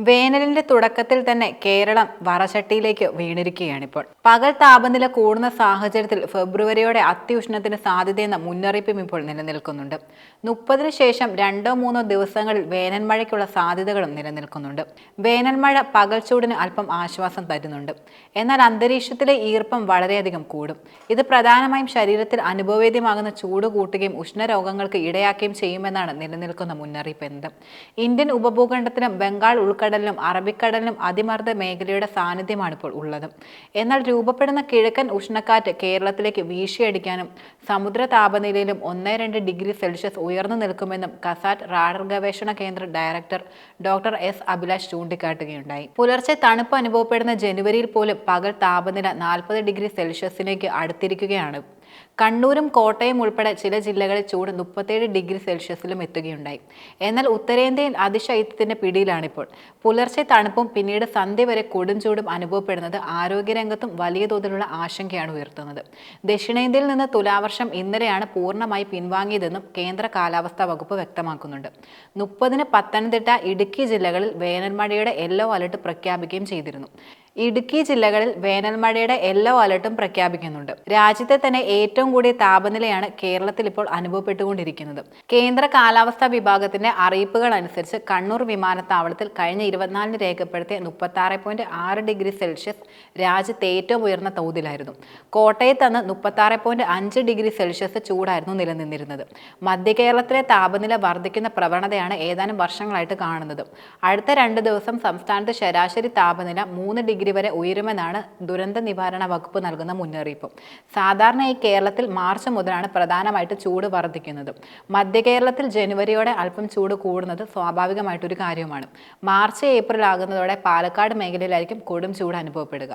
വേനലിന്റെ തുടക്കത്തിൽ തന്നെ കേരളം വറചട്ടിയിലേക്ക് വീണിരിക്കുകയാണിപ്പോൾ. പകൽ താപനില കൂടുന്ന സാഹചര്യത്തിൽ ഫെബ്രുവരിയോടെ അത്യുഷ്ണത്തിന് സാധ്യതയെന്ന മുന്നറിയിപ്പും ഇപ്പോൾ നിലനിൽക്കുന്നുണ്ട്. 30-ന് ശേഷം 2-3 ദിവസങ്ങളിൽ വേനൽമഴയ്ക്കുള്ള സാധ്യതകളും നിലനിൽക്കുന്നുണ്ട്. വേനൽമഴ പകൽ ചൂടിന് അല്പം ആശ്വാസം തരുന്നുണ്ട്. എന്നാൽ അന്തരീക്ഷത്തിലെ ഈർപ്പം വളരെയധികം കൂടും. ഇത് പ്രധാനമായും ശരീരത്തിൽ അനുഭവവേദ്യമാകുന്ന ചൂട് കൂട്ടുകയും ഉഷ്ണരോഗങ്ങൾക്ക് ഇടയാക്കുകയും ചെയ്യുമെന്നാണ് നിലനിൽക്കുന്ന മുന്നറിയിപ്പ് എന്നത്. ഇന്ത്യൻ ഉപഭൂഖണ്ഡത്തിലും ബംഗാൾ ഉൾക്കടലിലും അറബിക്കടലിലും അതിമർദ്ദ മേഖലയുടെ സാന്നിധ്യമാണ് ഇപ്പോൾ ഉള്ളത്. എന്നാൽ രൂപപ്പെടുന്ന കിഴക്കൻ ഉഷ്ണക്കാറ്റ് കേരളത്തിലേക്ക് വീശിയടിക്കാനും സമുദ്ര താപനിലയിലും 1-2 ഡിഗ്രി സെൽഷ്യസ് ഉയർന്നു നിൽക്കുമെന്നും കസാറ്റ് റാഡർ ഗവേഷണ കേന്ദ്ര ഡയറക്ടർ ഡോക്ടർ എസ് അഭിലാഷ് ചൂണ്ടിക്കാട്ടുകയുണ്ടായി. പുലർച്ചെ തണുപ്പ് അനുഭവപ്പെടുന്ന ജനുവരിയിൽ പോലും പകൽ താപനില 40 ഡിഗ്രി സെൽഷ്യസിലേക്ക് അടുത്തിരിക്കുകയാണ്. കണ്ണൂരും കോട്ടയം ഉൾപ്പെടെ ചില ജില്ലകളിൽ ചൂട് 37 ഡിഗ്രി സെൽഷ്യസിലും എത്തുകയുണ്ടായി. എന്നാൽ ഉത്തരേന്ത്യയിൽ അതിശൈത്യത്തിന്റെ പിടിയിലാണിപ്പോൾ. പുലർച്ചെ തണുപ്പും പിന്നീട് സന്ധ്യ വരെ കൊടും ചൂടും അനുഭവപ്പെടുന്നത് ആരോഗ്യരംഗത്തും വലിയ തോതിലുള്ള ആശങ്കയാണ് ഉയർത്തുന്നത്. ദക്ഷിണേന്ത്യയിൽ നിന്ന് തുലാവർഷം ഇന്നലെയാണ് പൂർണ്ണമായി പിൻവാങ്ങിയതെന്നും കേന്ദ്ര കാലാവസ്ഥാ വകുപ്പ് വ്യക്തമാക്കുന്നുണ്ട്. 30-ന് പത്തനംതിട്ട, ഇടുക്കി ജില്ലകളിൽ വേനൽമഴയുടെ യെല്ലോ അലർട്ട് പ്രഖ്യാപിക്കുകയും ചെയ്തിരുന്നു. ഇടുക്കി ജില്ലകളിൽ വേനൽമഴയുടെ യെല്ലോ അലർട്ടും പ്രഖ്യാപിക്കുന്നുണ്ട്. രാജ്യത്തെ തന്നെ ഏറ്റവും കൂടിയ താപനിലയാണ് കേരളത്തിൽ ഇപ്പോൾ അനുഭവപ്പെട്ടുകൊണ്ടിരിക്കുന്നത്. കേന്ദ്ര കാലാവസ്ഥാ വിഭാഗത്തിന്റെ അറിയിപ്പുകൾ അനുസരിച്ച് കണ്ണൂർ വിമാനത്താവളത്തിൽ കഴിഞ്ഞ 24-ന് രേഖപ്പെടുത്തിയ 36.6 ഡിഗ്രി സെൽഷ്യസ് രാജ്യത്തെ ഏറ്റവും ഉയർന്ന തോതിലായിരുന്നു. കോട്ടയത്ത് അന്ന് 36.5 ഡിഗ്രി സെൽഷ്യസ് ചൂടായിരുന്നു നിലനിന്നിരുന്നത്. മധ്യ കേരളത്തിലെ താപനില വർദ്ധിക്കുന്ന പ്രവണതയാണ് ഏതാനും വർഷങ്ങളായിട്ട് കാണുന്നത്. അടുത്ത 2 ദിവസം സംസ്ഥാനത്ത് ശരാശരി താപനില 3 ഡിഗ്രി വരെ ഉയരുമെന്നാണ് ദുരന്ത നിവാരണ വകുപ്പ് നൽകുന്ന മുന്നറിയിപ്പ്. സാധാരണയായി കേരളത്തിൽ മാർച്ച് മുതലാണ് പ്രധാനമായിട്ട് ചൂട് വർദ്ധിക്കുന്നത്. മധ്യ കേരളത്തിൽ ജനുവരിയോടെ അല്പം ചൂട് കൂടുന്നത് സ്വാഭാവികമായിട്ടൊരു കാര്യമാണ്. മാർച്ച് ഏപ്രിൽ ആകുന്നതോടെ പാലക്കാട് മേഖലയിലായിരിക്കും കൊടും ചൂട് അനുഭവപ്പെടുക.